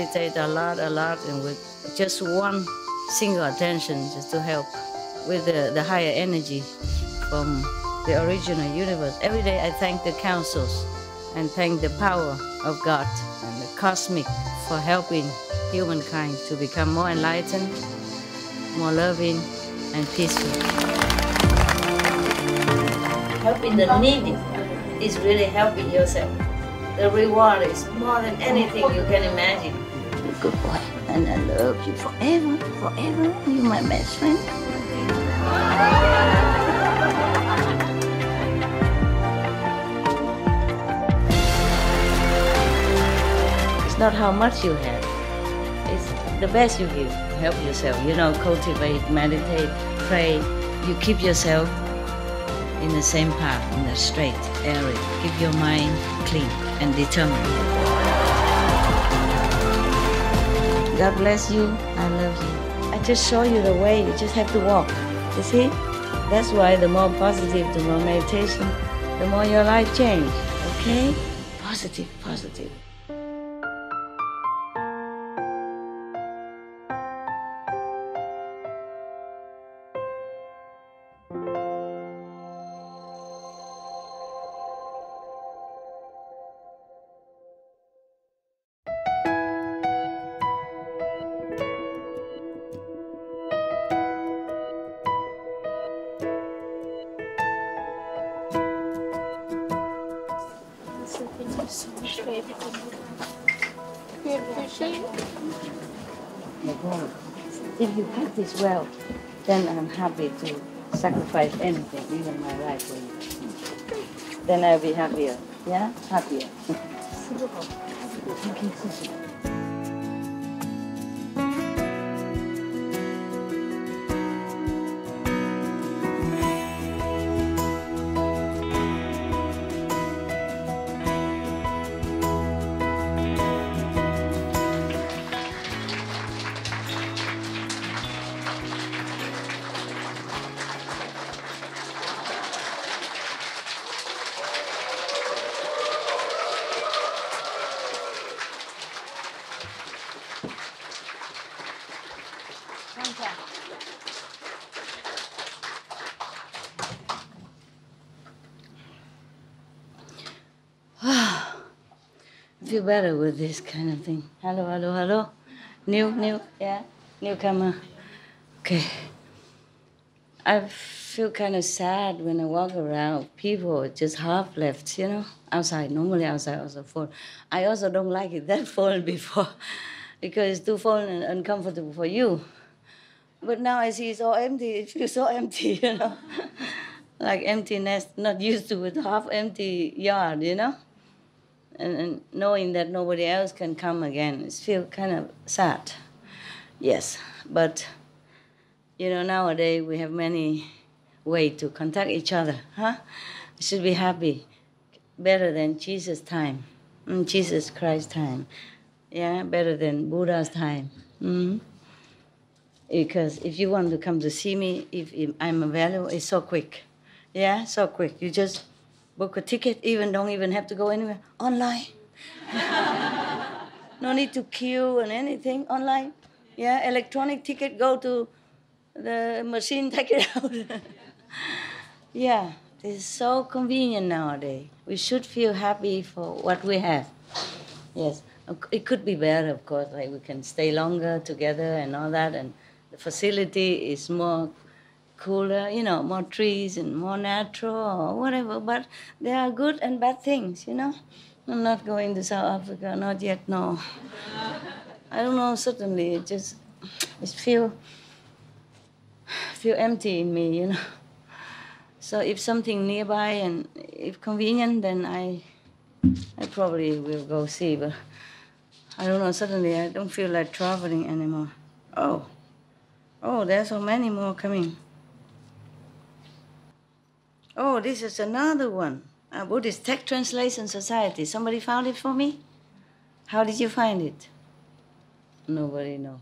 meditate a lot, and with just one single attention, just to help with the higher energy from the original universe. Every day I thank the councils and thank the power of God and the cosmic for helping humankind to become more enlightened, more loving, and peaceful. Helping the needy is really helping yourself. The reward is more than anything you can imagine. You're a good boy, and I love you forever, forever. You're my best friend. It's not how much you have. It's the best you give. Help yourself, cultivate, meditate, pray. You keep yourself in the same path, in the straight area. Keep your mind clean and determined. God bless you. I love you. I just show you the way. You just have to walk. You see? That's why the more positive, the more meditation, the more your life change. Okay? Positive, positive. If you practice well, then I'm happy to sacrifice anything, even my life for you. Then I'll be happier. Yeah? Happier. Thank you. I feel better with this kind of thing. Hello, hello, hello. New, yeah? Newcomer. Okay. I feel kind of sad when I walk around. People are just half left, outside. Normally outside also full. I also don't like it that full before because it's too full and uncomfortable for you. But now I see it's all empty. It feels so empty, like empty nest, not used to with half empty yard, And knowing that nobody else can come again, it feels kind of sad. Yes, but, nowadays we have many ways to contact each other, huh? We should be happy, better than Jesus' time, Jesus Christ's time, yeah, better than Buddha's time. Mm-hmm. Because if you want to come to see me, if I'm available, it's so quick. Yeah, so quick. You just book a ticket, don't even have to go anywhere. Online. No need to queue and anything. Online. Yeah, electronic ticket, go to the machine, take it out. Yeah, it's so convenient nowadays. We should feel happy for what we have. Yes, it could be better, of course. Like we can stay longer together and all that, and the facility is more cooler, more trees and more natural or whatever. But there are good and bad things, I'm not going to South Africa, not yet, no. I don't know, suddenly it feel empty in me, So if something nearby and if convenient, then I probably will go see, but I don't know, suddenly I don't feel like traveling anymore. Oh, there's so many more coming. Oh, this is another one. A Buddhist Text Translation Society. Somebody found it for me? How did you find it? Nobody knows.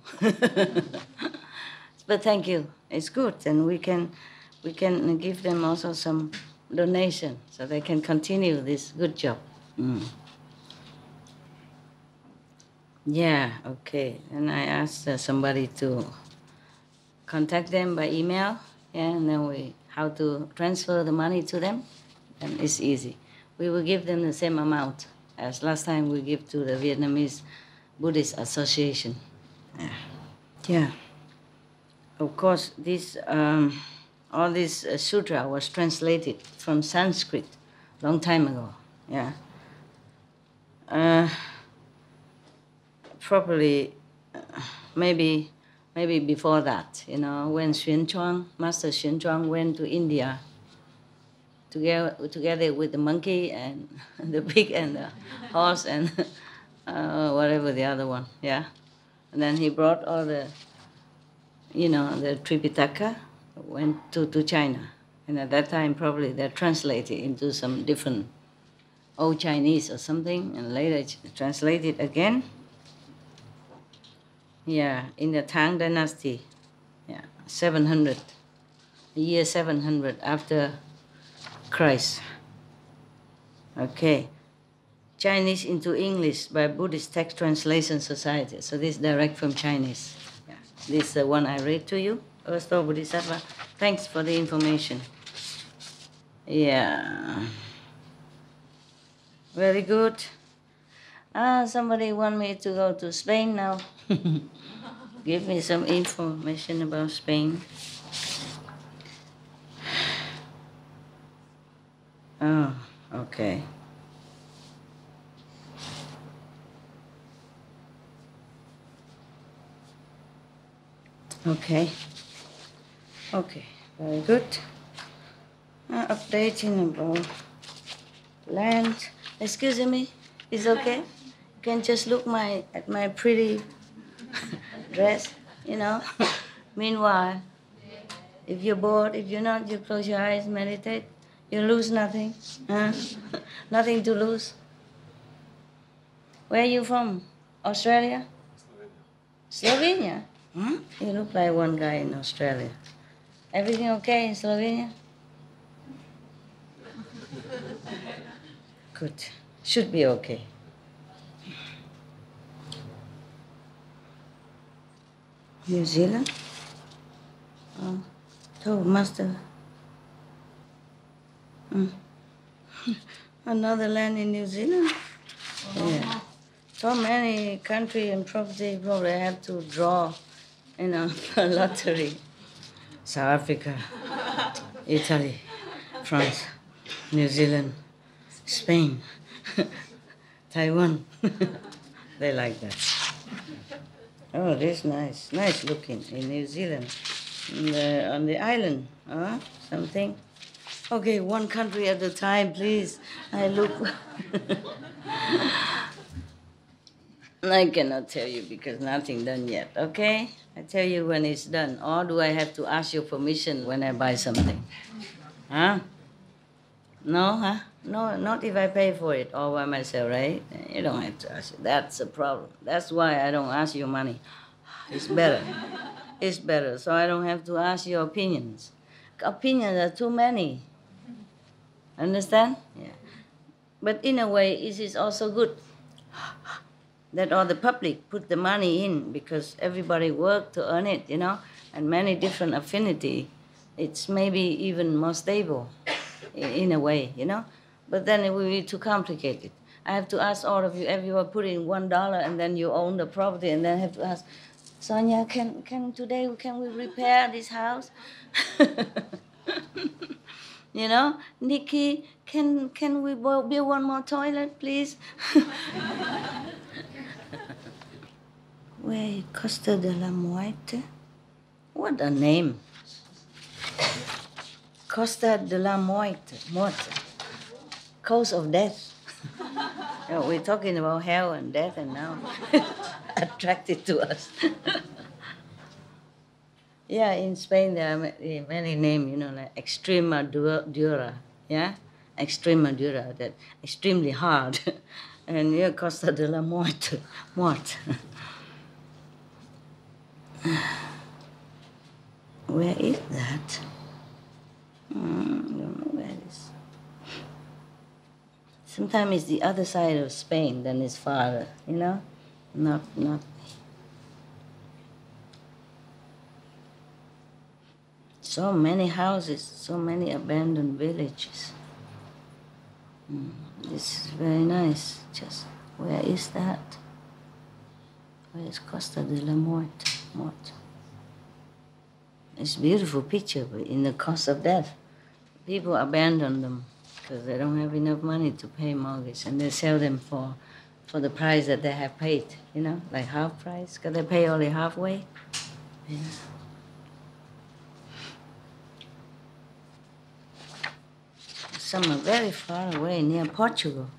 But thank you. It's good, and we can give them also some donation so they can continue this good job. Yeah, okay. And I asked somebody to contact them by email, yeah, and then how to transfer the money to them, and it's easy. We will give them the same amount as last time we give to the Vietnamese Buddhist Association. Yeah. Yeah. Of course, all this sutra was translated from Sanskrit long time ago. Yeah. Uh, Probably, maybe, maybe before that. When Master Xuan Chuang went to India together with the monkey and the pig and the horse and whatever the other one. Yeah. And then he brought all the Tripitaka went to China. And at that time, probably they're translated into some different Old Chinese or something, and later translated again. Yeah, in the Tang Dynasty. Yeah, 700, the year 700 after Christ. Okay. Chinese into English by Buddhist Text Translation Society. So this is direct from Chinese. Yeah. This is the one I read to you. Osto Bodhisattva. Thanks for the information. Yeah. Very good. Somebody want me to go to Spain now. Give me some information about Spain. Oh, okay. Okay. Okay, very good. Updating about land. Excuse me, is okay? You can just look at my pretty dress, Meanwhile, if you're bored, if you're not, you close your eyes, meditate. You lose nothing. Huh? Nothing to lose. Where are you from? Australia? Slovenia? Hmm? You look like one guy in Australia. Everything okay in Slovenia? Good. Should be okay. New Zealand? Oh, Master. Another land in New Zealand? Yeah. So many country and property probably have to draw, a lottery. South Africa, Italy, France, New Zealand, Spain, Taiwan. They like that. Oh, this nice. Nice looking in New Zealand. On the island, something. Okay, one country at a time, please. I look. I cannot tell you because nothing done yet, okay? I tell you when it's done. Or do I have to ask your permission when I buy something? Huh? No, huh? No, not if I pay for it all by myself, right? You don't have to ask. That's a problem. That's why I don't ask your money. It's better. It's better, so I don't have to ask your opinions. Opinions are too many. Understand? Yeah. But in a way, it is also good that all the public put the money in because everybody worked to earn it, and many different affinity. It's maybe even more stable in a way, But then it will be too complicated. I have to ask all of you, everyone put in $1 and then you own the property and then I have to ask, Sonia, can we repair this house? Nikki, can we build one more toilet, please? Where Costa de la Muerte? What a name. Costa de la Muerte. Coast of death. We're talking about hell and death and now attracted to us. Yeah, in Spain there are many names, like Extremadura, yeah? Extremadura, that extremely hard. And yeah, Costa de la Muerte. Where is that? I don't know where it is. Sometimes it's the other side of Spain, then it's farther, Not. So many houses, so many abandoned villages. This is very nice. Just where is that? Where is Costa de la Morte? It's a beautiful picture, but in the cost of death, people abandon them because they don't have enough money to pay mortgage, and they sell them for the price that they have paid. Like half price, because they pay only halfway. Yeah. Some are very far away, near Portugal.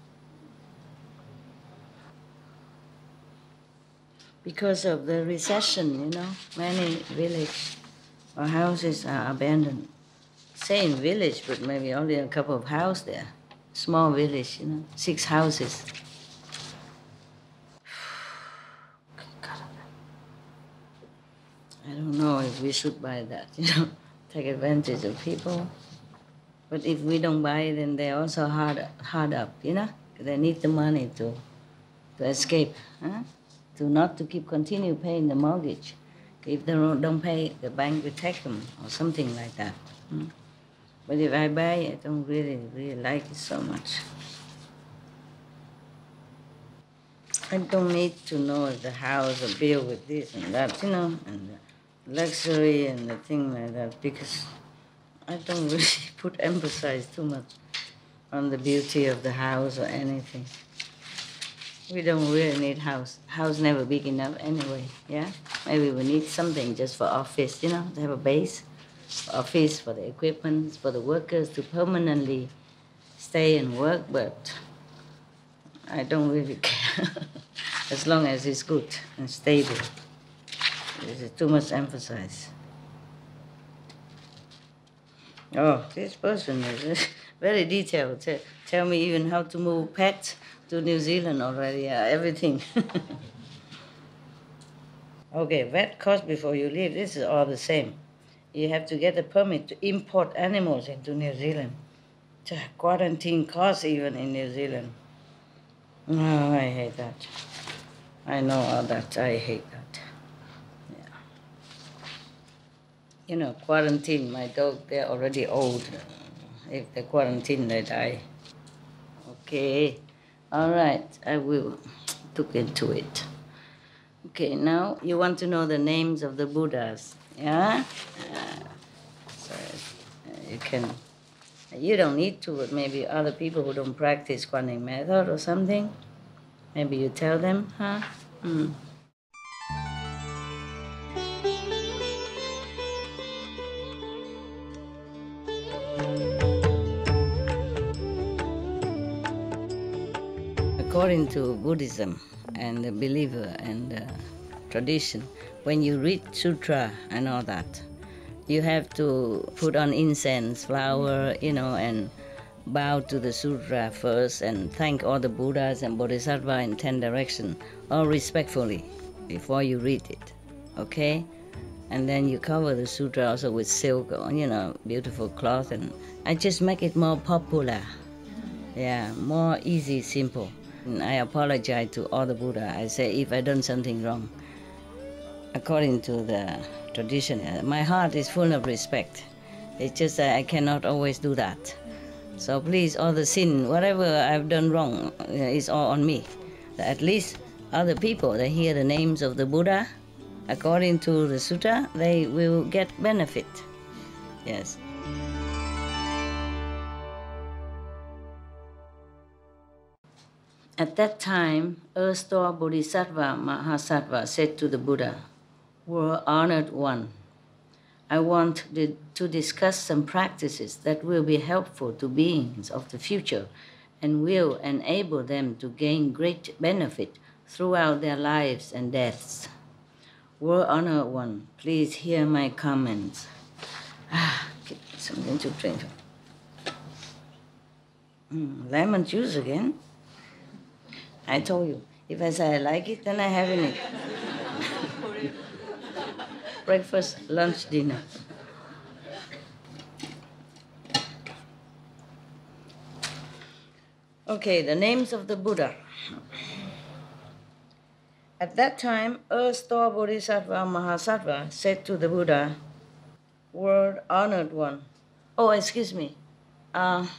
Because of the recession, many villages or houses are abandoned. Same village, but maybe only a couple of houses there. Small village, 6 houses. I don't know if we should buy that, take advantage of people. But if we don't buy, then they're also hard up, They need the money to escape, to continue paying the mortgage. If they don't pay, the bank will take them or something like that. But if I buy, I don't really like it so much. I don't need to know if the house is built with this and that, and the luxury and the thing like that, because I don't really put emphasis too much on the beauty of the house or anything. We don't really need house. House never big enough anyway, yeah? Maybe we need something just for office, to have a base for office, for the equipment, for the workers to permanently stay and work, but I don't really care as long as it's good and stable. There's too much emphasis. Oh, this person is very detailed. Tell me even how to move pets to New Zealand already, everything. Okay, vet cost before you leave, this is all the same. You have to get a permit to import animals into New Zealand. Quarantine costs even in New Zealand. Oh, I hate that. I know all that. I hate that. Quarantine, my dog, they're already old. If they quarantine, they die. Okay, all right, I will look into it. Okay, now you want to know the names of the Buddhas, yeah? So you don't need to, but maybe other people who don't practice Kuan method or something, maybe you tell them, huh? According to Buddhism and the believer and the tradition, when you read sutra and all that, you have to put on incense, flower, and bow to the sutra first and thank all the Buddhas and Bodhisattvas in 10 directions, all respectfully, before you read it, okay? And then you cover the sutra also with silk or, beautiful cloth, and I just make it more popular. Yeah, more easy, simple. And I apologize to all the Buddha. I say if I done something wrong, according to the tradition, my heart is full of respect. It's just that I cannot always do that. So please, all the sin, whatever I've done wrong, is all on me. At least other people, they hear the names of the Buddha, according to the sutta, they will get benefit. Yes. At that time, Erstwhile Bodhisattva Mahasattva said to the Buddha, "World honored one, I want to discuss some practices that will be helpful to beings of the future and will enable them to gain great benefit throughout their lives and deaths. World honored one, please hear my comments." Get something to drink. Lemon juice again? I told you, if I say I like it, then I have it. Breakfast, lunch, dinner. Okay, the names of the Buddha. At that time, Earth-store Bodhisattva Mahasattva said to the Buddha, World honored one. Oh, excuse me.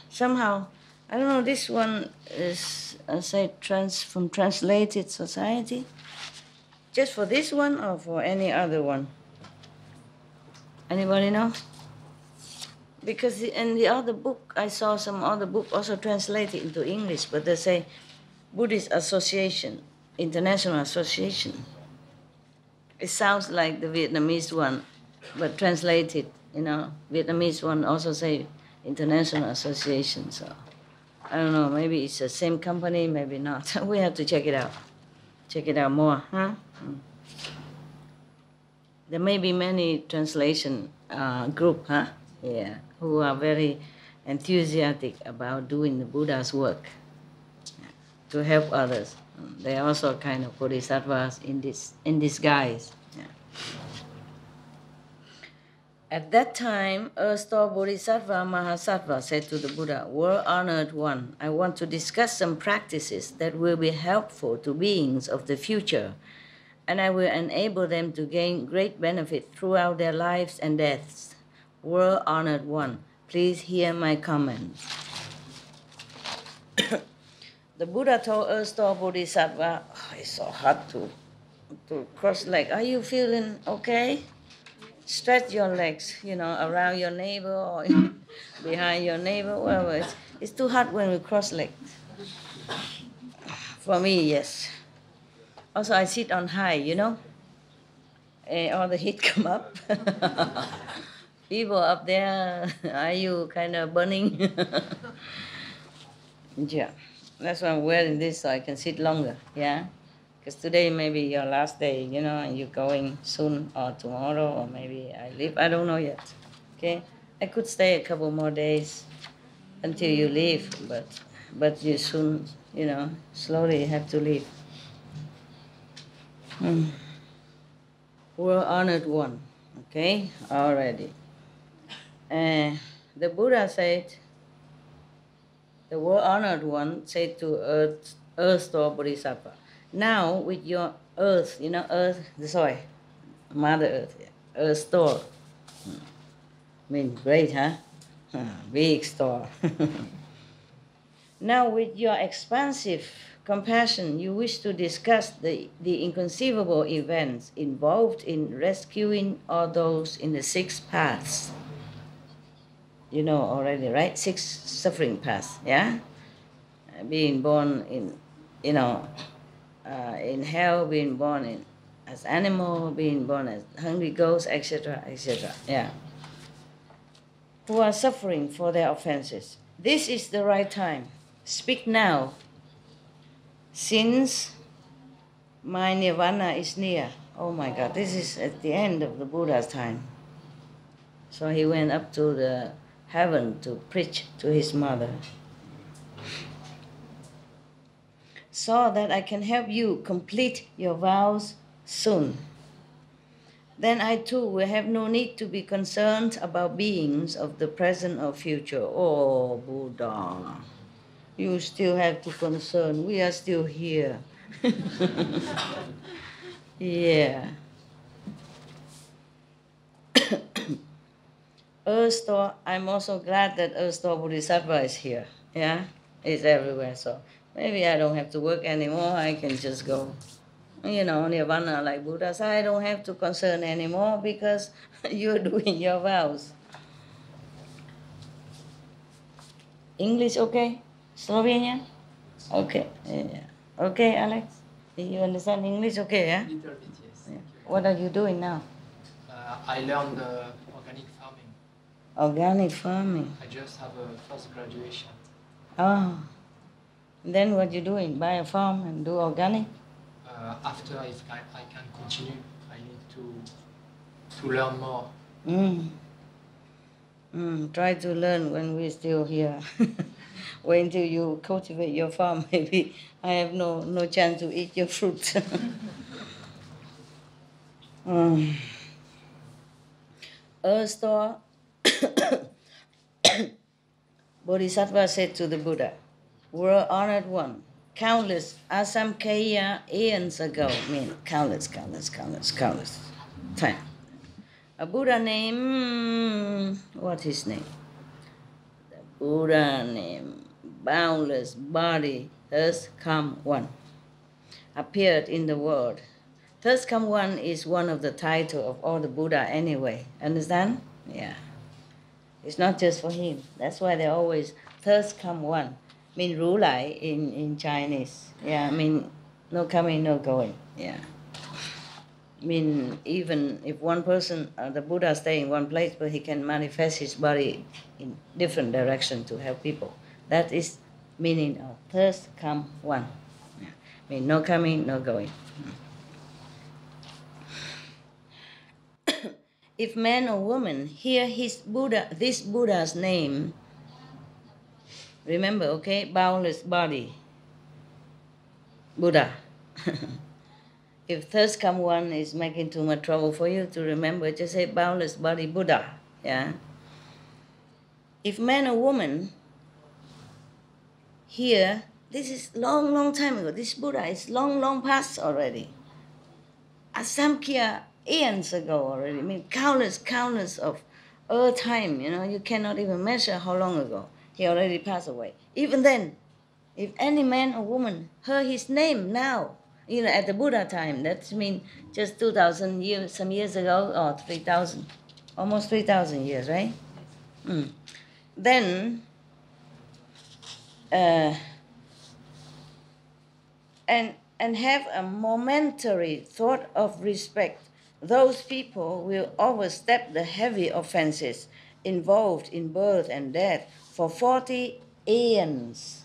Somehow, I don't know, this one is, say, from Translated Society. Just for this one or for any other one? Anybody know? Because in the other book, I saw some other book also translated into English, but they say Buddhist Association, International Association. It sounds like the Vietnamese one, but translated, Vietnamese one also say International Association. So I don't know, maybe it's the same company, maybe not. We have to check it out. Check it out more, huh? There may be many translation group, huh? Yeah, who are very enthusiastic about doing the Buddha's work to help others. They are also kind of bodhisattvas in disguise. Yeah. At that time, Earth-store Bodhisattva Mahasattva said to the Buddha, World honored one, I want to discuss some practices that will be helpful to beings of the future, and I will enable them to gain great benefit throughout their lives and deaths. World honored one, please hear my comments. The Buddha told Earth-store Bodhisattva, it's so hard to cross legs. Are you feeling okay? Stretch your legs, around your navel or behind your navel, whatever. It's too hard when we cross legs. For me, yes. Also, I sit on high, and all the heat come up. People up there, are you kind of burning? Yeah. That's why I'm wearing this so I can sit longer, yeah? Because today may be your last day, and you're going soon or tomorrow or maybe I leave. I don't know yet, okay? I could stay a couple more days until you leave, but you soon, slowly have to leave. World honored one, okay? Already. The Buddha said, the world honored one said to Earth-store Bodhisattva, now with your earth, earth, the soil, Mother Earth, Earth store. Means great, huh? Big store. Now with your expansive compassion, you wish to discuss the inconceivable events involved in rescuing all those in the 6 paths. You know already, right? 6 suffering paths, yeah? Being born in, in hell, being born as animal, being born as hungry ghosts, etc., etc., yeah. Who are suffering for their offenses. This is the right time. Speak now, since my nirvana is near. Oh my God, this is at the end of the Buddha's time. So he went up to the heaven to preach to his mother. So that I can help you complete your vows soon. Then I too will have no need to be concerned about beings of the present or future. Oh, Buddha, you still have to concern. We are still here. Yeah. Earth-store, I'm also glad that Earth-store Bodhisattva is here. Yeah, it's everywhere. So maybe I don't have to work anymore. I can just go, nirvana like Buddha said. I don't have to concern anymore because you're doing your vows. English okay? Slovenian? Okay. Yeah. Okay, Alex? You understand English okay, yeah? Little bit, yes. Yeah. What are you doing now? I learned organic farming. Organic farming. I just have a first graduation. Oh. Then what you doing? Buy a farm and do organic? After, if I can continue, I need to learn more. Try to learn when we're still here. Wait until you cultivate your farm. Maybe I have no chance to eat your fruit. Earth-store Bodhisattva said to the Buddha, World honored one, countless asamkaya eons ago, mean countless time. A Buddha name, what his name? The Buddha name, boundless body, thus come one, appeared in the world. Thus come one is one of the titles of all the Buddha anyway. Understand? Yeah. It's not just for him. That's why they always thus come one. Mean Ru Lai in Chinese. Yeah, I mean no coming, no going. Yeah. Mean even if one person, the Buddha stay in one place, but he can manifest his body in different direction to help people. That is meaning of thus come one. Yeah. Mean no coming, no going. If man or woman hear this Buddha's name, remember, okay, boundless body, Buddha. If thirst come one is making too much trouble for you to remember, just say boundless body, Buddha. Yeah. If man or woman hear, this is long time ago. This Buddha is long past already. Asamkhya eons ago already. I mean, countless of earth time. You know, you cannot even measure how long ago he already passed away. Even then, if any man or woman heard his name now, you know, at the Buddha time, that means just 2,000 years, some years ago, or 3,000, almost 3,000 years, right? Then, and have a momentary thought of respect, those people will overstep the heavy offenses involved in birth and death for 40 aeons.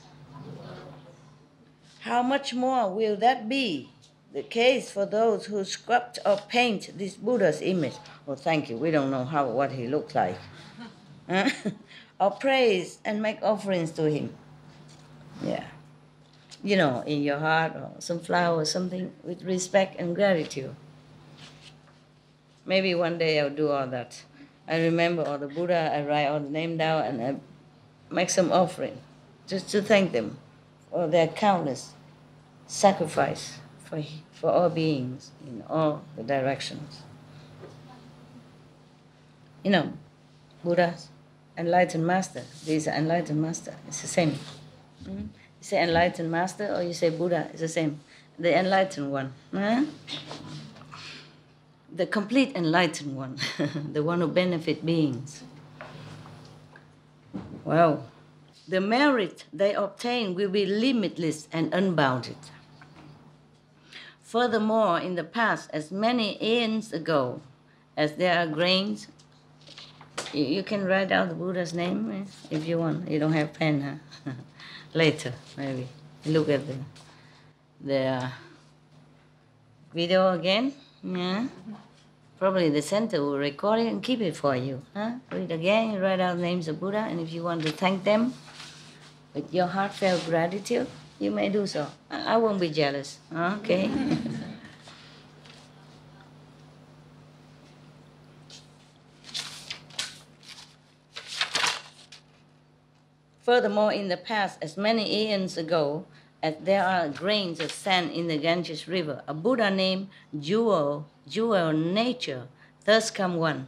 How much more will that be the case for those who sculpt or paint this Buddha's image? Oh, thank you. We don't know what he looked like. Or praise and make offerings to him. Yeah. You know, in your heart, or some flower or something with respect and gratitude. Maybe one day I'll do all that. I remember all the Buddha, I write all the name down and I make some offering just to thank them for their countless sacrifice for all beings in all the directions. You know, Buddha's enlightened master, these are enlightened master, it's the same. You say enlightened master or you say Buddha, it's the same. The enlightened one. The complete enlightened one, the one who benefit beings. Wow. The merit they obtain will be limitless and unbounded. Furthermore, in the past, as many aeons ago, as there are grains, you can write out the Buddha's name if you want. You don't have pen, huh? Later, maybe. Look at the video again. Yeah. Probably the center will record it and keep it for you. Huh? Read again, you write out the names of Buddha, and if you want to thank them with your heartfelt gratitude, you may do so. I won't be jealous. Okay. Furthermore, in the past, as many aeons ago, as there are grains of sand in the Ganges River, a Buddha named Jewel Nature, thus come one,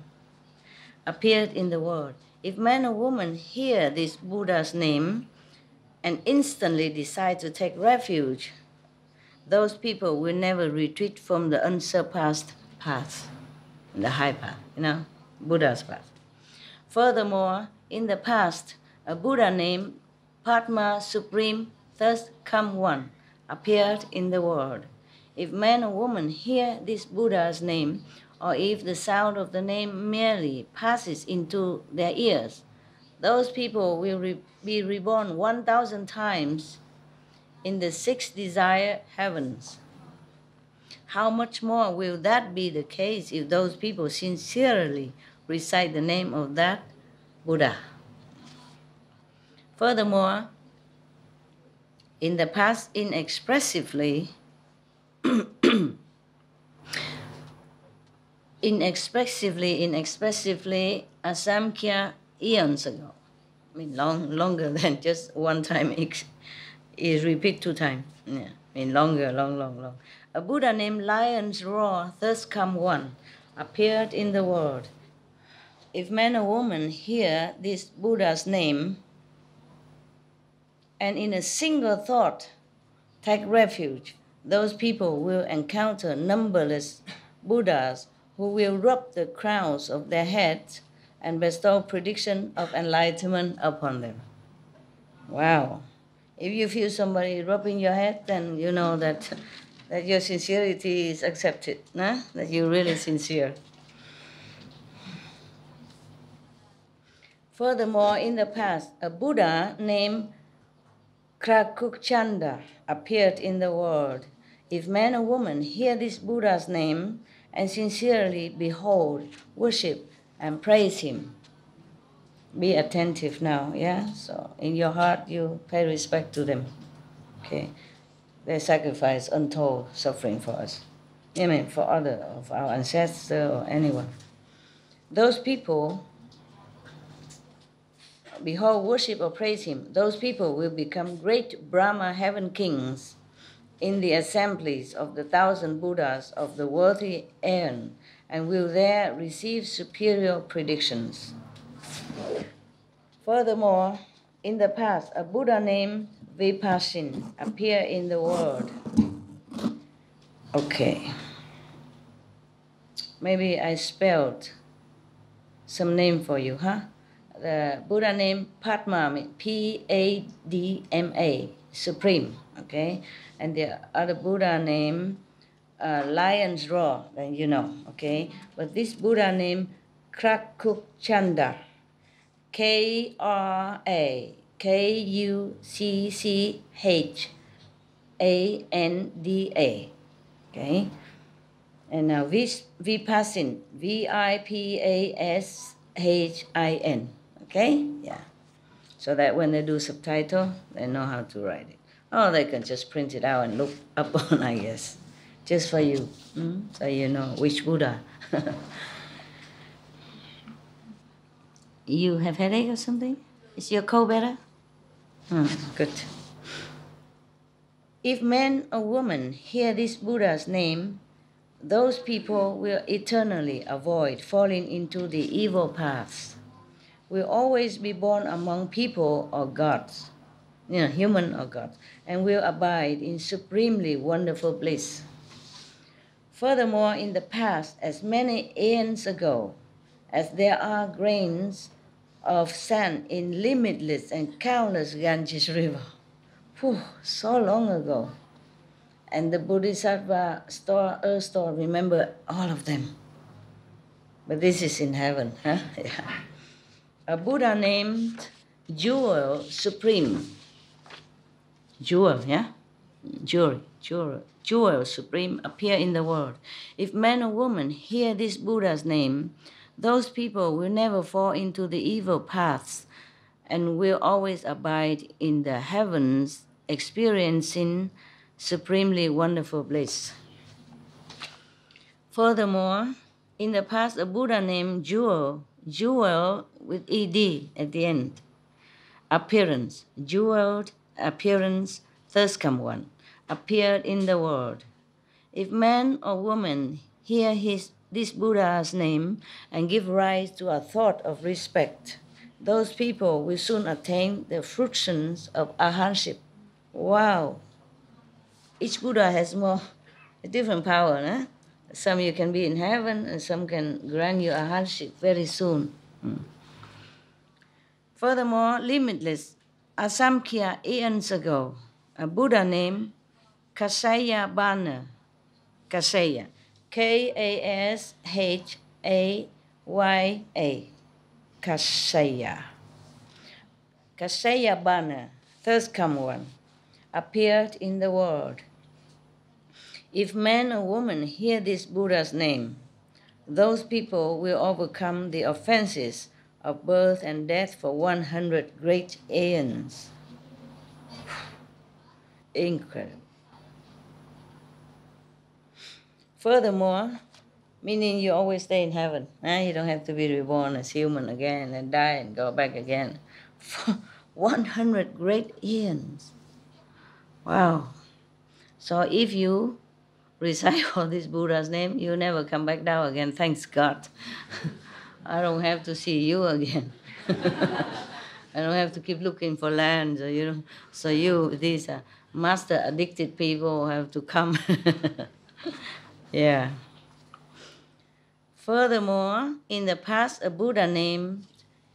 appeared in the world. If man or woman hear this Buddha's name and instantly decide to take refuge, those people will never retreat from the unsurpassed path, the high path, you know, Buddha's path. Furthermore, in the past, a Buddha named Padma Supreme, thus come one, appeared in the world. If man or woman hear this Buddha's name, or if the sound of the name merely passes into their ears, those people will be reborn 1,000 times in the 6 desired heavens. How much more will that be the case if those people sincerely recite the name of that Buddha? Furthermore, in the past, inexpressively, asamkhya eons ago, I mean longer than just one time Is repeat 2 times. Yeah, mean longer, long. A Buddha named Lion's Roar, thus come one, appeared in the world. If man or woman hear this Buddha's name, and in a single thought take refuge, those people will encounter numberless Buddhas who will rub the crowns of their heads and bestow prediction of enlightenment upon them. Wow. If you feel somebody rubbing your head, then you know that your sincerity is accepted, nah? That you're really sincere. Furthermore, in the past, a Buddha named Krakukchanda appeared in the world. If man or woman hear this Buddha's name and sincerely behold, worship, and praise him, be attentive now, yeah? So in your heart, you pay respect to them, okay? They sacrifice untold suffering for us. I mean, for other of our ancestors or anyone. Those people, behold, worship or praise him, those people will become great Brahma heaven kings in the assemblies of the 1,000 Buddhas of the worthy aeon, and will there receive superior predictions. Furthermore, in the past, a Buddha named Vipassin appeared in the world. Okay. Maybe I spelled some name for you, huh? The Buddha name Padma, P-A-D-M-A, Supreme, okay? And the other Buddha name Lion's Roar, then you know, okay? But this Buddha name Krakukchanda, Krakukchanda, okay? And now Vipassin, Vipashin, okay? Yeah. So that when they do subtitle, they know how to write it. Or they can just print it out and look up on, I guess. Just for you, so you know which Buddha. You have headache or something? Is your cold better? Good. If man or woman hear this Buddha's name, those people will eternally avoid falling into the evil paths, will always be born among people or gods, human or gods, and will abide in supremely wonderful bliss. Furthermore, in the past, as many aeons ago, as there are grains of sand in limitless and countless Ganges River, so long ago, and the Bodhisattva earth store, remember all of them. But this is in heaven, huh? Yeah. A Buddha named Jewel Supreme. Jewel, yeah? Jewel Supreme appear in the world. If man or woman hear this Buddha's name, those people will never fall into the evil paths and will always abide in the heavens, experiencing supremely wonderful bliss. Furthermore, in the past, a Buddha named Jewel with ED at the end, jeweled appearance, thus come one, appeared in the world. If man or woman hear this Buddha's name and give rise to a thought of respect, those people will soon attain the fruitions of arhatship. Wow! Each Buddha has a different power, huh? Some you can be in heaven, and some can grant you arhatship very soon. Furthermore, limitless, Asamkhya eons ago, a Buddha named Kasaya, Kasaya, K-A-S-H-A-Y-A, Kasaya Bana, thus come one, appeared in the world. If man or woman hear this Buddha's name, those people will overcome the offenses of birth and death for 100 great aeons. Incredible. Furthermore, meaning you always stay in heaven. You don't have to be reborn as human again and die and go back again. For 100 great aeons. Wow. So if you recite all this Buddha's name, you never come back down again. Thanks God. I don't have to see you again. I don't have to keep looking for land. So these master addicted people have to come. Yeah. Furthermore, in the past, a Buddha named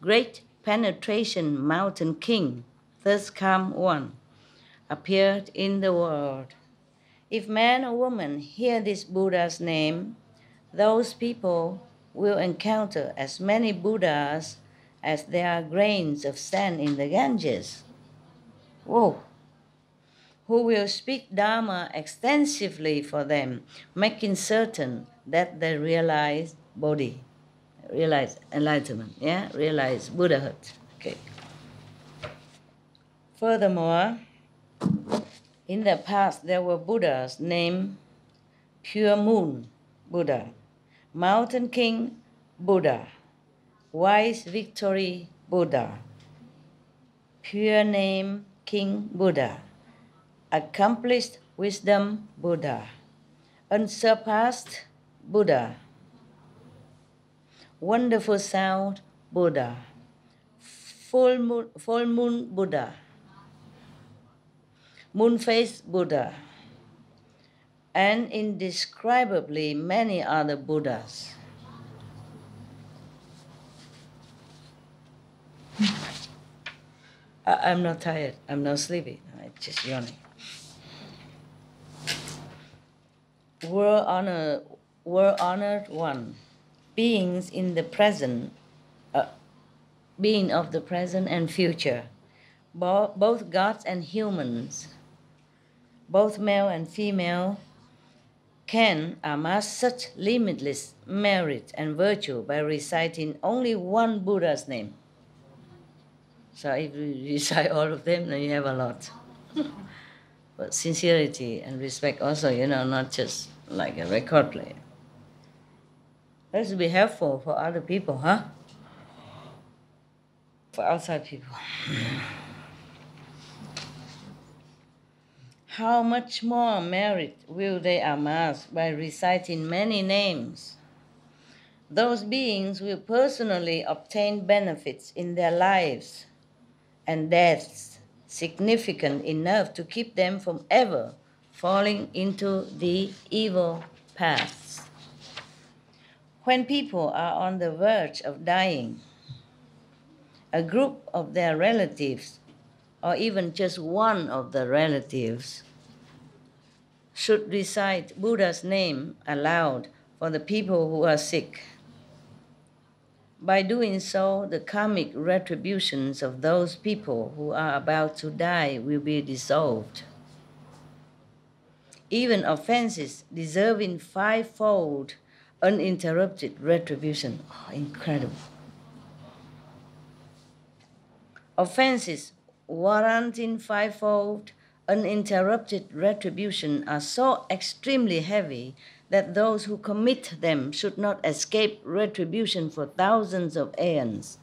Great Penetration Mountain King, thus Calm One, appeared in the world. If man or woman hear this Buddha's name, those people will encounter as many Buddhas as there are grains of sand in the Ganges. Whoa! Who will speak Dharma extensively for them, making certain that they realize Bodhi, realize enlightenment, realize Buddhahood. Okay. Furthermore, in the past there were Buddhas named Pure Moon Buddha, Mountain King Buddha, Wise Victory Buddha, Pure Name King Buddha, Accomplished Wisdom Buddha, Unsurpassed Buddha, Wonderful Sound Buddha, Full Moon Buddha, Moon-faced Buddha, and indescribably many other Buddhas. I'm not tired. I'm not sleepy. I'm just yawning. World honored one, beings in the present, being of the present and future, both gods and humans, both male and female, can amass such limitless merit and virtue by reciting only one Buddha's name. So if you recite all of them, then you have a lot. But sincerity and respect also, not just like a record player. Let's be helpful for other people, huh? For outside people. How much more merit will they amass by reciting many names? Those beings will personally obtain benefits in their lives and deaths significant enough to keep them from ever falling into the evil paths. When people are on the verge of dying, a group of their relatives, or even just one of the relatives, should recite Buddha's name aloud for the people who are sick. By doing so, the karmic retributions of those people who are about to die will be dissolved. Even offenses deserving fivefold uninterrupted retribution. Oh, incredible. Offenses warranting fivefold uninterrupted retribution are so extremely heavy that those who commit them should not escape retribution for thousands of aeons.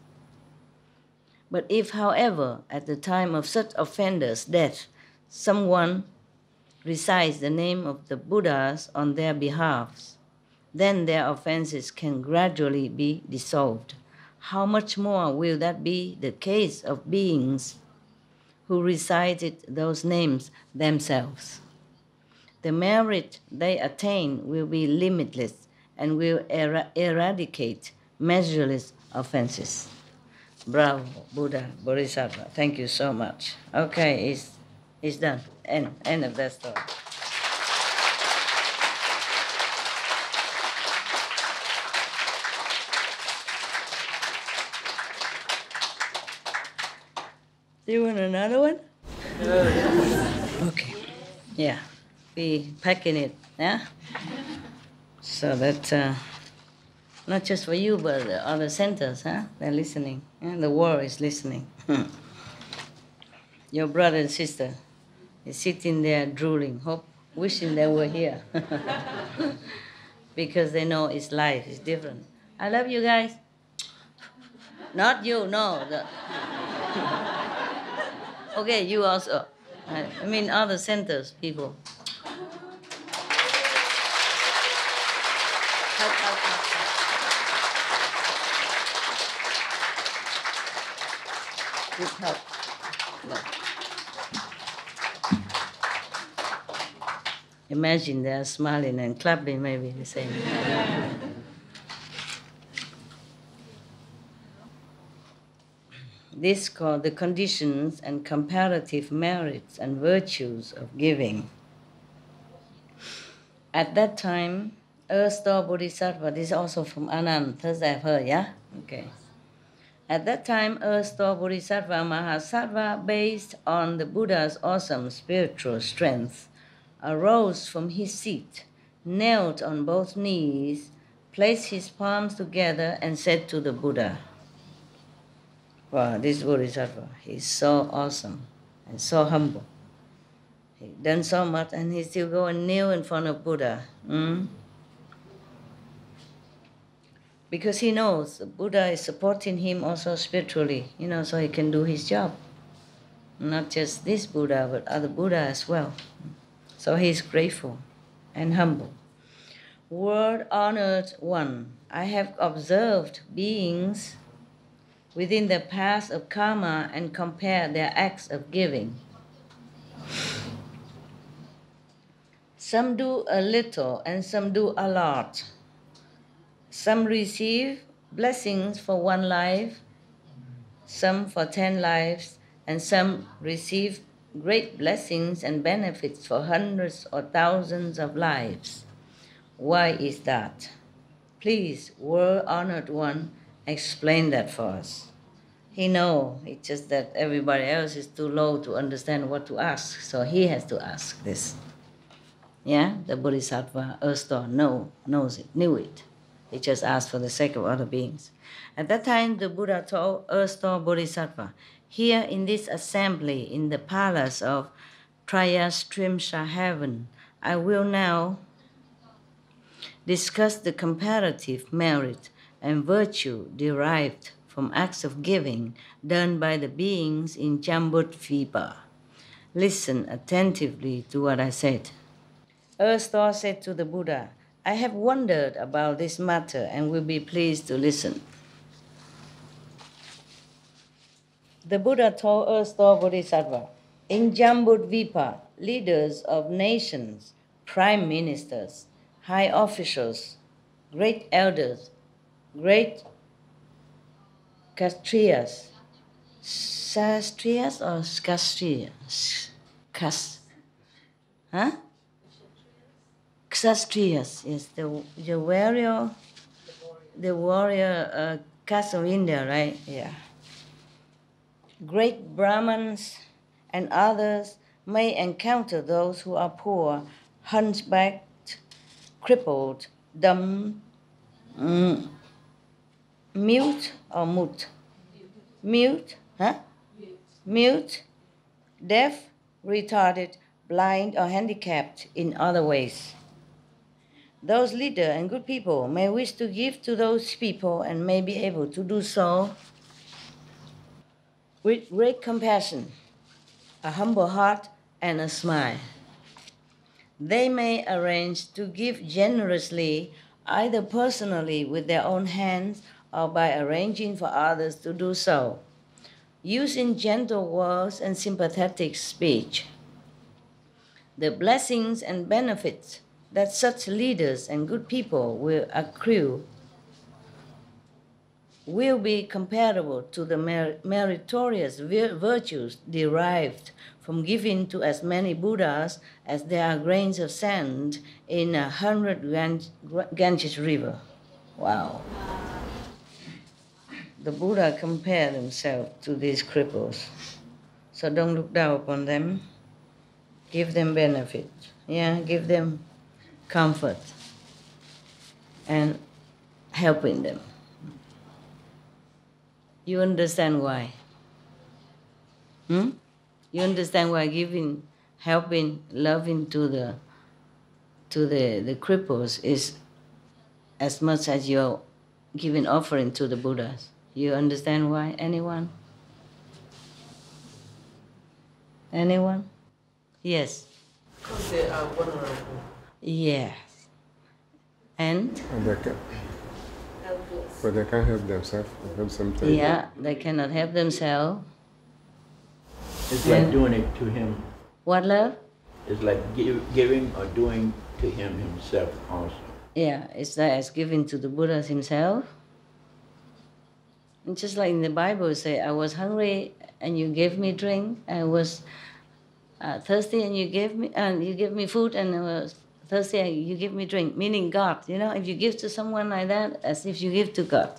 But if, however, at the time of such offenders' death, someone recites the name of the Buddhas on their behalf, then their offenses can gradually be dissolved. How much more will that be the case of beings who recited those names themselves? The merit they attain will be limitless and will eradicate measureless offenses. Bravo, Buddha, Bodhisattva. Thank you so much. Okay, it's done. End of that story. Do you want another one? Okay. Yeah. Be packing it, yeah? So that not just for you, but the other centers, huh? They're listening. Yeah? The world is listening. Your brother and sister is sitting there drooling, wishing they were here. Because they know it's life, it's different. I love you guys. Not you, no. Okay, you also. I mean other centers, people. Help, help, help, help. Good help. Look. Imagine they are smiling and clapping, maybe the same. This is called the conditions and comparative merits and virtues of giving. At that time, Earth-store Bodhisattva, this is also from Anand, Thursday I've heard, yeah? Okay. At that time, Earth-store Bodhisattva Mahasattva, based on the Buddha's awesome spiritual strength, arose from his seat, knelt on both knees, placed his palms together, and said to the Buddha, wow, this Bodhisattva, he's so awesome and so humble. He's done so much and he still go and kneel in front of Buddha. Because he knows the Buddha is supporting him also spiritually, so he can do his job. Not just this Buddha, but other Buddha as well. So he's grateful and humble. World-honored one, I have observed beings within the path of karma and compare their acts of giving. Some do a little and some do a lot. Some receive blessings for one life, some for 10 lives, and some receive great blessings and benefits for hundreds or thousands of lives. Why is that? Please, world-honored one, explain that for us. He knows, it's just that everybody else is too low to understand what to ask, so he has to ask this. Yeah, the Bodhisattva, Earth-store, knows it, knew it. He just asked for the sake of other beings. At that time, the Buddha told Earth-store Bodhisattva, here in this assembly in the palace of Trayastrimsha heaven, I will now discuss the comparative merit and virtue derived from acts of giving done by the beings in Jambudvipa. Listen attentively to what I said. Earth-store said to the Buddha, I have wondered about this matter and will be pleased to listen. The Buddha told Earth-store Bodhisattva, in Jambudvipa, leaders of nations, prime ministers, high officials, great elders, great Kshatriyas, Shastriyas or Kshatriyas? Kshatriyas, yes, the warrior caste of India, right? Yeah. Great Brahmins and others may encounter those who are poor, hunchbacked, crippled, dumb, mute or mute? Mute, Mute, deaf, retarded, blind, or handicapped in other ways. Those leaders and good people may wish to give to those people and may be able to do so with great compassion, a humble heart, and a smile. They may arrange to give generously, either personally with their own hands or by arranging for others to do so, using gentle words and sympathetic speech. The blessings and benefits that such leaders and good people will accrue will be comparable to the meritorious virtues derived from giving to as many Buddhas as there are grains of sand in 100 Ganges River. Wow. The Buddha compared himself to these cripples. So don't look down upon them. Give them benefit. Yeah, give them comfort and helping them. You understand why? You understand why giving, helping, loving to the cripples is as much as you're giving offering to the Buddhas. You understand why? Anyone? Anyone? Yes. Because they are vulnerable. Yes. And they can, Helpless. but they can't help themselves. Help sometimes. yeah, they cannot help themselves. It's like doing it to him. What, love? It's like giving or doing to him himself also. Yeah, it's like as giving to the Buddha himself. And just like in the Bible say, I was hungry and you gave me drink. I was thirsty and you gave me food, and I was thirsty and you give me drink. Meaning God, if you give to someone like that, as if you give to God.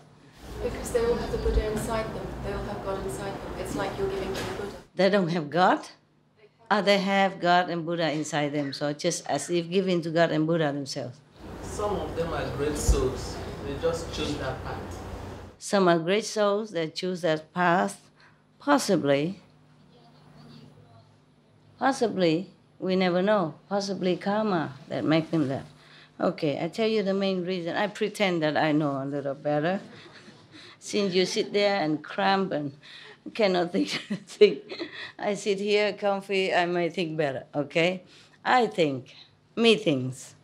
Because they all have the Buddha inside them. They all have God inside them. It's like you're giving to the Buddha. They don't have God? They have God and Buddha inside them. So just as if giving to God and Buddha themselves. Some of them are great souls. They just choose that path. Some are great souls that choose that path. Possibly. Possibly. We never know. Possibly karma that make them that. Okay, I tell you the main reason. I pretend that I know a little better. Since you sit there and cramp and cannot think. I sit here comfy, I might think better, okay? I think, methinks.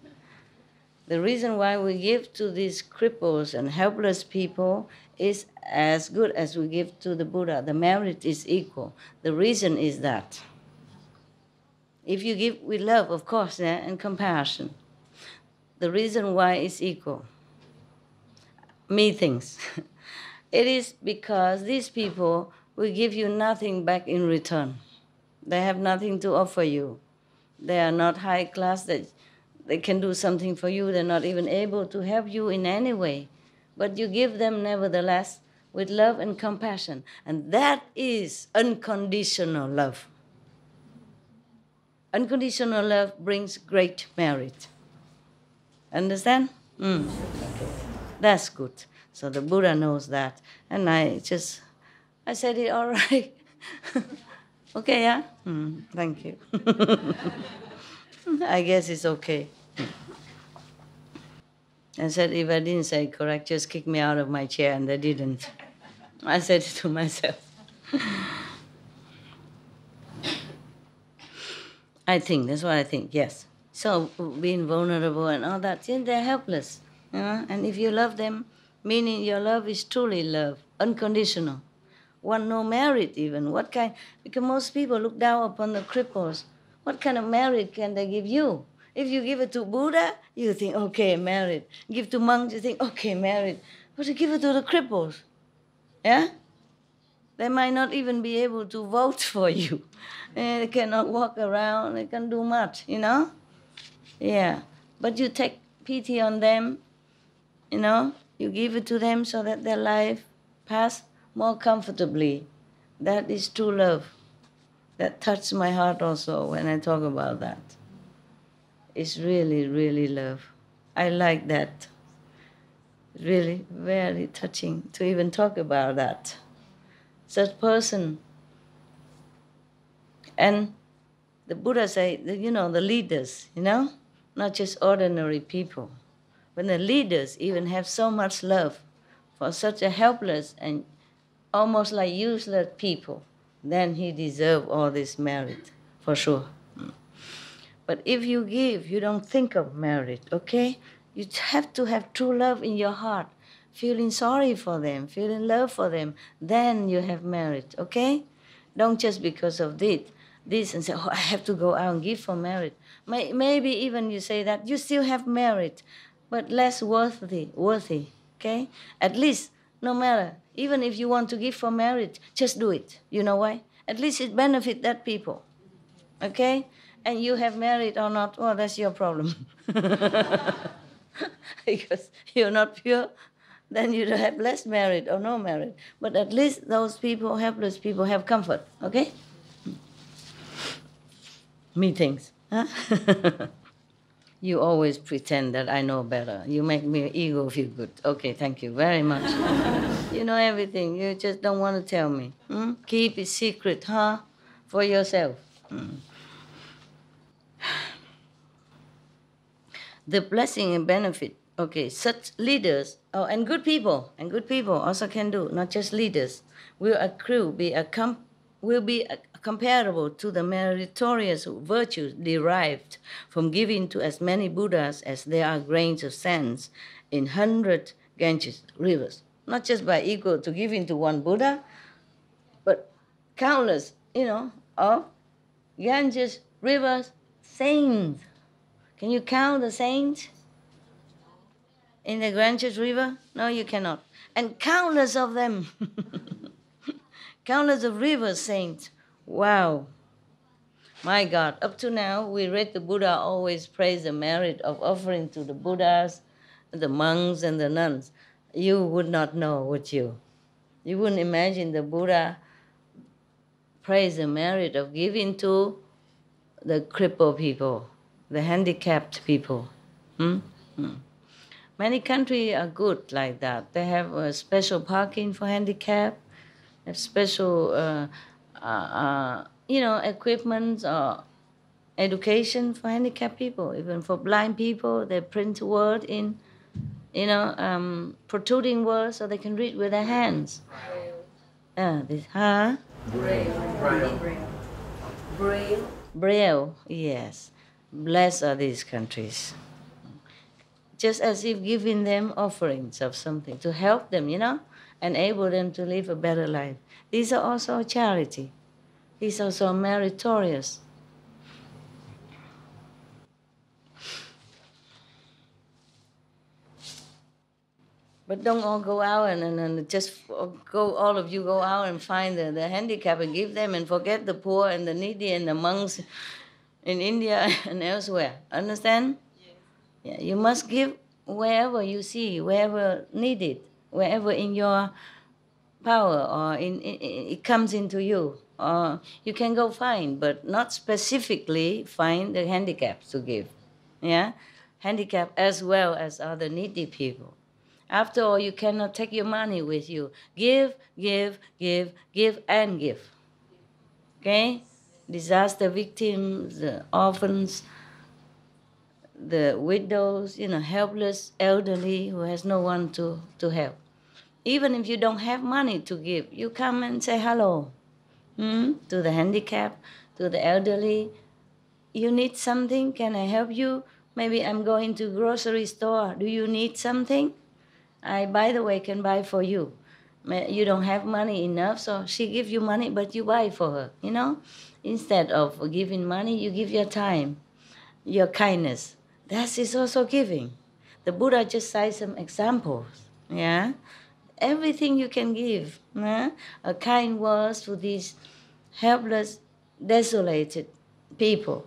The reason why we give to these cripples and helpless people is as good as we give to the Buddha. The merit is equal. The reason is that if you give with love, of course, and compassion, the reason why is equal. Methinks. It is because these people will give you nothing back in return. They have nothing to offer you. They are not high class that they can do something for you. They're not even able to help you in any way. But you give them nevertheless with love and compassion. And that is unconditional love. Unconditional love brings great merit. Understand? Okay. That's good. So the Buddha knows that. And I said it all right. Okay, yeah? Thank you. I guess it's okay. I said, if I didn't say it correct, just kick me out of my chair, and they didn't. I said it to myself. I think, that's what I think, yes. So being vulnerable and all that, they're helpless. And if you love them, meaning your love is truly love, unconditional. Want no merit even. What kind? Because most people look down upon the cripples. What kind of merit can they give you? If you give it to Buddha, you think, okay, merit. Give to monks, you think, okay, merit. But you give it to the cripples, yeah? They might not even be able to vote for you. They cannot walk around, they can't do much, Yeah. But you take pity on them, you give it to them so that their life pass more comfortably. That is true love. That touched my heart also when I talk about that. It's really, really love. I like that. Really, very touching to even talk about that. Such person. And the Buddha say, the leaders, not just ordinary people. When the leaders even have so much love for such a helpless and almost like useless people, then he deserves all this merit, for sure. But if you give, you don't think of merit, okay? You have to have true love in your heart, feeling sorry for them, feeling love for them, then you have merit, okay? Don't just because of this and say, oh, I have to go out and give for merit. Maybe even you say that, you still have merit, but less worthy, okay? At least, no matter, even if you want to give for merit, just do it. You know why? At least it benefits that people, okay? And you have merit or not, well, that's your problem. Because you're not pure, then you have less merit or no merit. But at least those people, helpless people, have comfort, okay? Meetings, huh? You always pretend that I know better. You make me ego feel good. Okay, thank you very much. You know everything. You just don't want to tell me. Keep it secret, huh? For yourself. The blessing and benefit. Okay, such leaders, and good people also can do, not just leaders, will accrue, will be comparable to the meritorious virtues derived from giving to as many Buddhas as there are grains of sand in 100 Ganges rivers. Not just by equal to giving to one Buddha, but countless, of Ganges rivers saints. Can you count the saints in the Ganges river? No, you cannot. And countless of them. Countless of river saints. Wow. My God. Up to now, we read the Buddha always praise the merit of offering to the Buddhas, the monks, and the nuns. You would not know, would you? You wouldn't imagine the Buddha praise the merit of giving to the crippled people, the handicapped people. Many countries are good like that. They have special parking for handicapped, have special, equipment or education for handicapped people. Even for blind people, they print word in, protruding words so they can read with their hands. Braille. Braille, yes. Blessed are these countries. Just as if giving them offerings of something to help them, enable them to live a better life. These are also charity. These are also meritorious. But don't all go out and just go, all of you go out and find the handicapped and give them and forget the poor and the needy and the monks in India and elsewhere. Understand? Yes. Yeah, you must give wherever you see, wherever needed, wherever in your power or it comes into you. Or you can go find, but not specifically find the handicapped to give. Yeah? Handicapped as well as other needy people. After all, you cannot take your money with you. Give, give, give, give, and give. Okay? Disaster victims, the orphans, the widows, helpless, elderly who has no one to help. Even if you don't have money to give, you come and say hello to the handicapped, to the elderly. You need something? Can I help you? Maybe I'm going to grocery store. Do you need something? I, by the way, can buy for you. You don't have money enough, so she give you money, but you buy for her, Instead of giving money, you give your time, your kindness. That is also giving. The Buddha just cites some examples, yeah? Everything you can give, a kind words to these helpless, desolated people,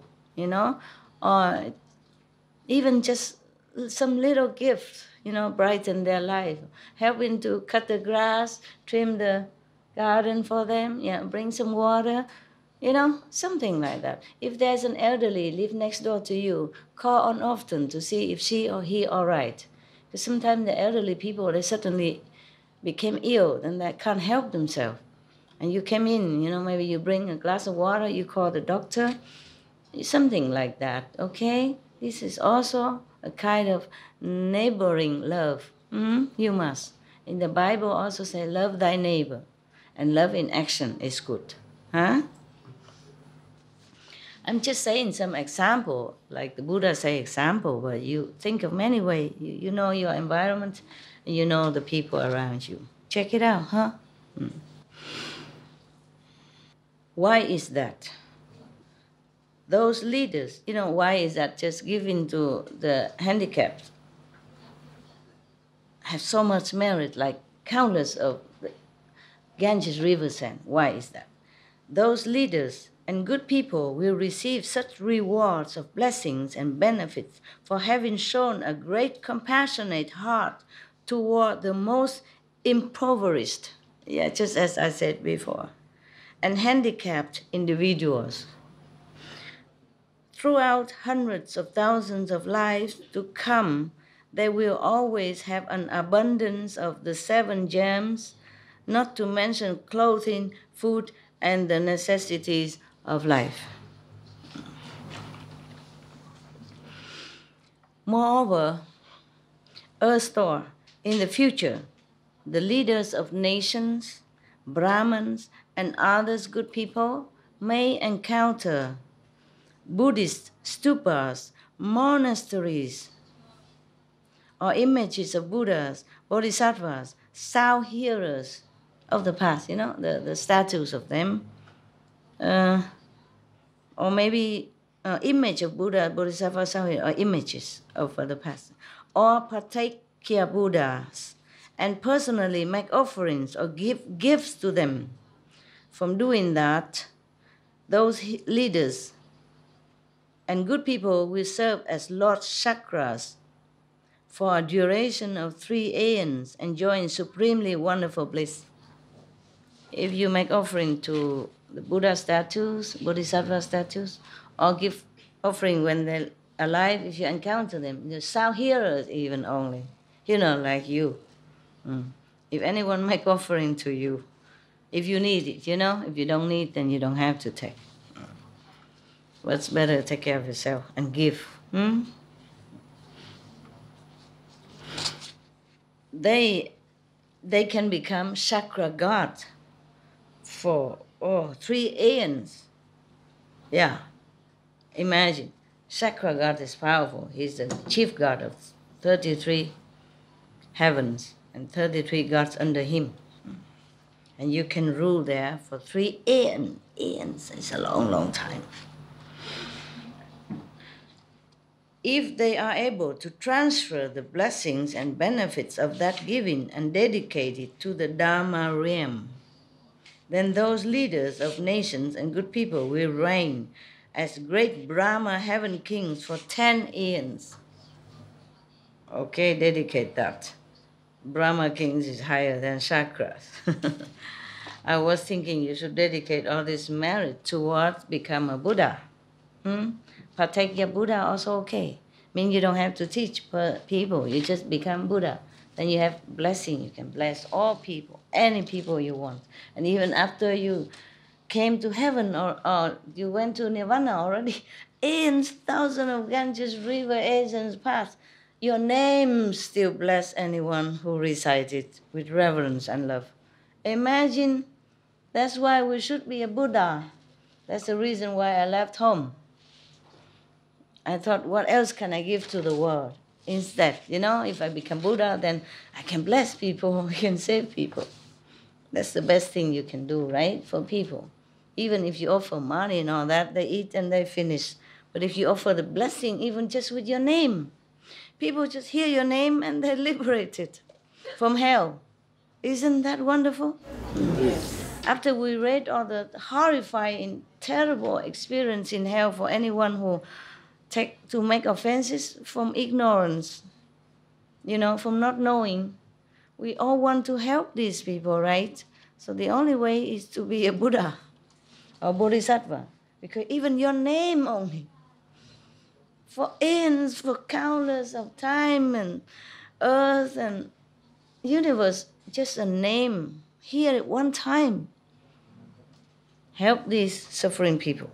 or even just some little gift, brighten their life. Helping to cut the grass, trim the garden for them, bring some water, something like that. If there's an elderly live next door to you, call on often to see if she or he all right. Because sometimes the elderly people, they suddenly became ill and they can't help themselves. And you came in, maybe you bring a glass of water, you call the doctor, something like that, okay? This is also a kind of neighboring love. You must. In the Bible also say, love thy neighbor. And love in action is good. Huh? I'm just saying some example, like the Buddha say example, but you think of many ways. You know your environment, and you know the people around you. Check it out, huh? Why is that? Those leaders, why is that just giving to the handicapped have so much merit, like countless of the Ganges river sand? Why is that? Those leaders and good people will receive such rewards of blessings and benefits for having shown a great compassionate heart toward the most impoverished, just as I said before, and handicapped individuals. Throughout hundreds of thousands of lives to come, they will always have an abundance of the 7 gems, not to mention clothing, food, and the necessities of life. Moreover, in the future, the leaders of nations, Brahmins, and others good people may encounter Buddhist stupas, monasteries, or images of Buddhas, Bodhisattvas, sound hearers of the past, the statues of them, or maybe image of Buddha, Bodhisattva, sound hearers, or images of the past, or Patakya Buddhas, and personally make offerings or give gifts to them. From doing that, those leaders and good people will serve as Lord Chakras for a duration of 3 aeons, enjoying supremely wonderful bliss. If you make offering to the Buddha statues, Bodhisattva statues, or give offering when they're alive, if you encounter them, the sound hearers even only, like you. If anyone make offering to you, if you need it, if you don't need, then you don't have to take. But it's better to take care of yourself and give. They can become chakra god for 3 aeons. Yeah. Imagine, chakra god is powerful. He's the chief god of 33 heavens and 33 gods under him. And you can rule there for 3 aeons. Aeons is a long, long time. If they are able to transfer the blessings and benefits of that giving and dedicate it to the Dharma realm, then those leaders of nations and good people will reign as great Brahma heaven kings for 10 aeons. Okay, dedicate that. Brahma kings is higher than chakras. I was thinking you should dedicate all this merit towards become a Buddha. Patakya Buddha also okay. Mean you don't have to teach people, you just become Buddha. Then you have blessing, you can bless all people, any people you want. And even after you came to heaven or you went to Nirvana already, aeons, thousands of Ganges river, aeons past, your name still bless anyone who recites it with reverence and love. Imagine, that's why we should be a Buddha. That's the reason why I left home. I thought, what else can I give to the world? Instead, if I become Buddha, then I can bless people, I can save people. That's the best thing you can do, right, for people. Even if you offer money and all that, they eat and they finish. But if you offer the blessing, even just with your name, people just hear your name and they're liberated from hell. Isn't that wonderful? Yes. After we read all the horrifying, terrible experience in hell for anyone who to make offenses from ignorance, from not knowing. We all want to help these people, right? So the only way is to be a Buddha or Bodhisattva. Because even your name only, for aeons, for countless of time and earth and universe, just a name, here at one time, help these suffering people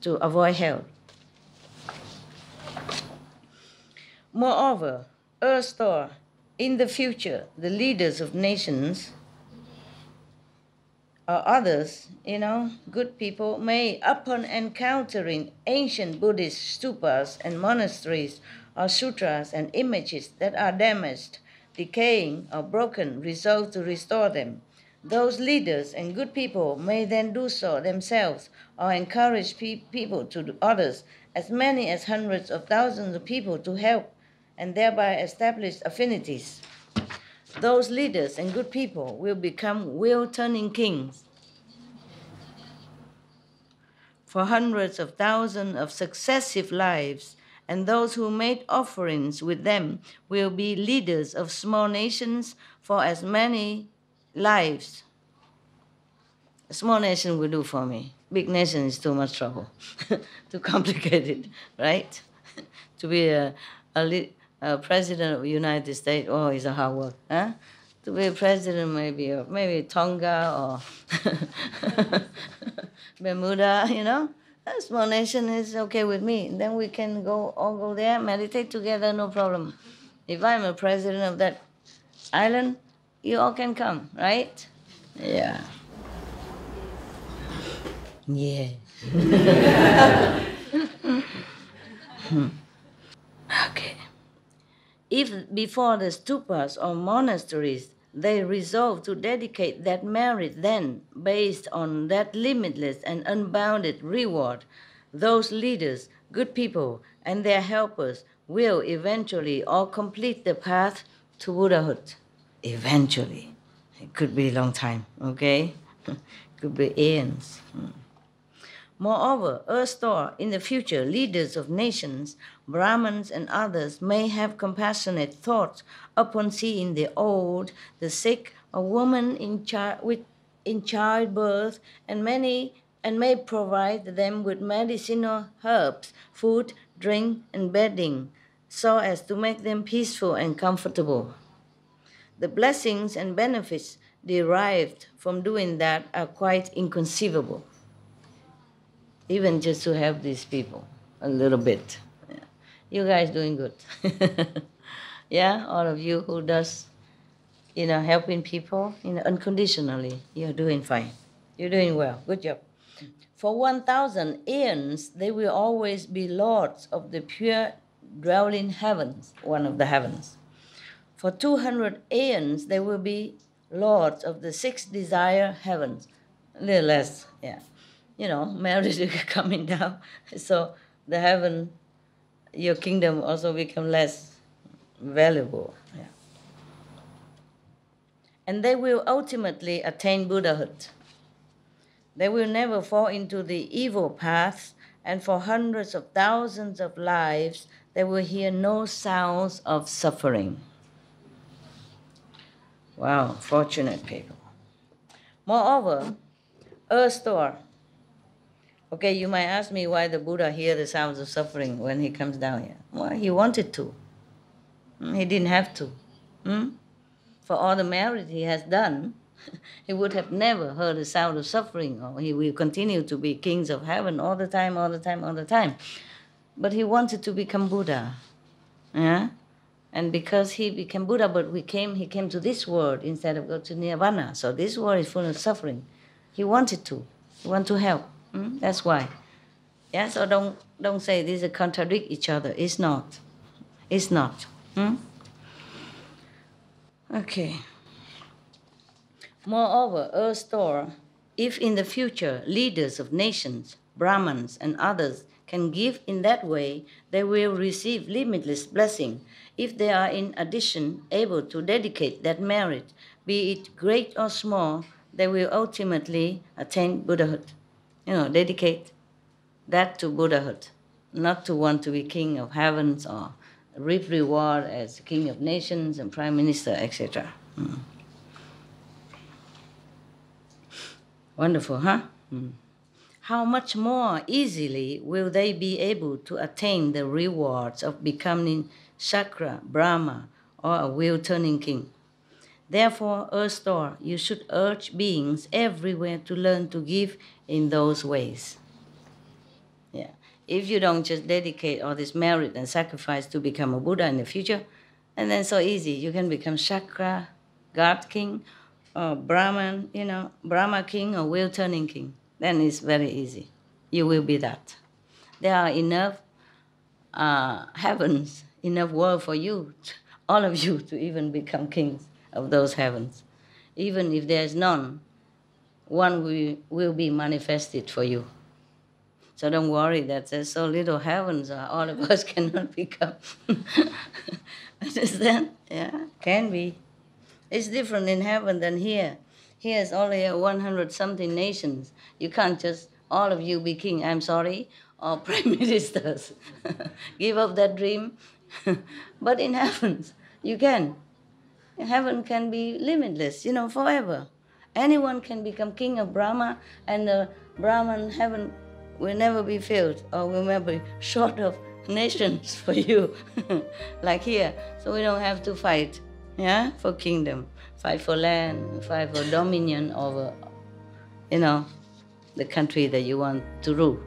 to avoid hell. Moreover, erstwhile, in the future, the leaders of nations or others, good people may, upon encountering ancient Buddhist stupas and monasteries or sutras and images that are damaged, decaying, or broken, resolve to restore them. Those leaders and good people may then do so themselves or encourage people to do others, as many as hundreds of thousands of people to help and thereby establish affinities. Those leaders and good people will become wheel-turning kings for hundreds of thousands of successive lives, and those who made offerings with them will be leaders of small nations for as many lives. A small nation will do for me. Big nation is too much trouble, too complicated, right? To be a president of the United States, it's a hard work. Huh? To be a president maybe Tonga or Bermuda, A small nation is okay with me. Then we can all go there, meditate together, no problem. If I'm a president of that island, you all can come, right? Yeah. Yeah. Okay. If before the stupas or monasteries they resolve to dedicate that merit, then, based on that limitless and unbounded reward, those leaders, good people, and their helpers will eventually all complete the path to Buddhahood. Eventually. It could be a long time, okay? Could be aeons. Moreover, erstwhile in the future, leaders of nations, Brahmins and others may have compassionate thoughts upon seeing the old, the sick, a woman in childbirth, and may provide them with medicinal herbs, food, drink, and bedding, so as to make them peaceful and comfortable. The blessings and benefits derived from doing that are quite inconceivable. Even just to help these people a little bit. Yeah. You guys doing good. Yeah, all of you who does, helping people, unconditionally, you're doing fine. You're doing well. Good job. For 1,000 aeons, they will always be lords of the pure dwelling heavens, one of the heavens. For 200 aeons, they will be lords of the 6 desire heavens. A little less, yeah. Marriage is coming down, so the heaven, your kingdom also become less valuable. Yeah. And they will ultimately attain Buddhahood. They will never fall into the evil paths, and for hundreds of thousands of lives, they will hear no sounds of suffering. Wow, fortunate people. Moreover, erstwhile, okay, you might ask me why the Buddha hears the sounds of suffering when he comes down here. Well, he wanted to. He didn't have to. For all the merit he has done, he would have never heard the sound of suffering, or he will continue to be kings of heaven all the time, all the time, all the time. But he wanted to become Buddha. Yeah? And because he became Buddha, but he came to this world instead of go to Nirvana. So this world is full of suffering. He wanted to. He wanted to help. That's why. Yeah, so don't say these contradict each other. It's not. It's not. Okay. Moreover, erstwhile, if in the future leaders of nations, Brahmins and others can give in that way, they will receive limitless blessing. If they are in addition able to dedicate that merit, be it great or small, they will ultimately attain Buddhahood. Dedicate that to Buddhahood, not to want to be king of heavens or reap reward as king of nations and prime minister, etc. Wonderful, huh? How much more easily will they be able to attain the rewards of becoming Shakra, Brahma, or a wheel-turning king? Therefore, erstwhile, you should urge beings everywhere to learn to give in those ways. Yeah. If you don't just dedicate all this merit and sacrifice to become a Buddha in the future, and then so easy, you can become Shakra, God king, or Brahman, Brahma king or wheel-turning king. Then it's very easy. You will be that. There are enough heavens, enough world for you, all of you, to even become kings of those heavens. Even if there is none, one will be manifested for you. So don't worry that there's so little heavens, all of us cannot become. Understand? Yeah, can be. It's different in heaven than here. Here is only 100-something nations. You can't just, all of you be king, I'm sorry, or prime ministers. Give up that dream. But in heavens, you can. Heaven can be limitless, forever. Anyone can become king of Brahma, and the Brahman heaven will never be filled, or will never be short of nations for you, like here. So we don't have to fight, for kingdom. Fight for land, fight for dominion over, the country that you want to rule.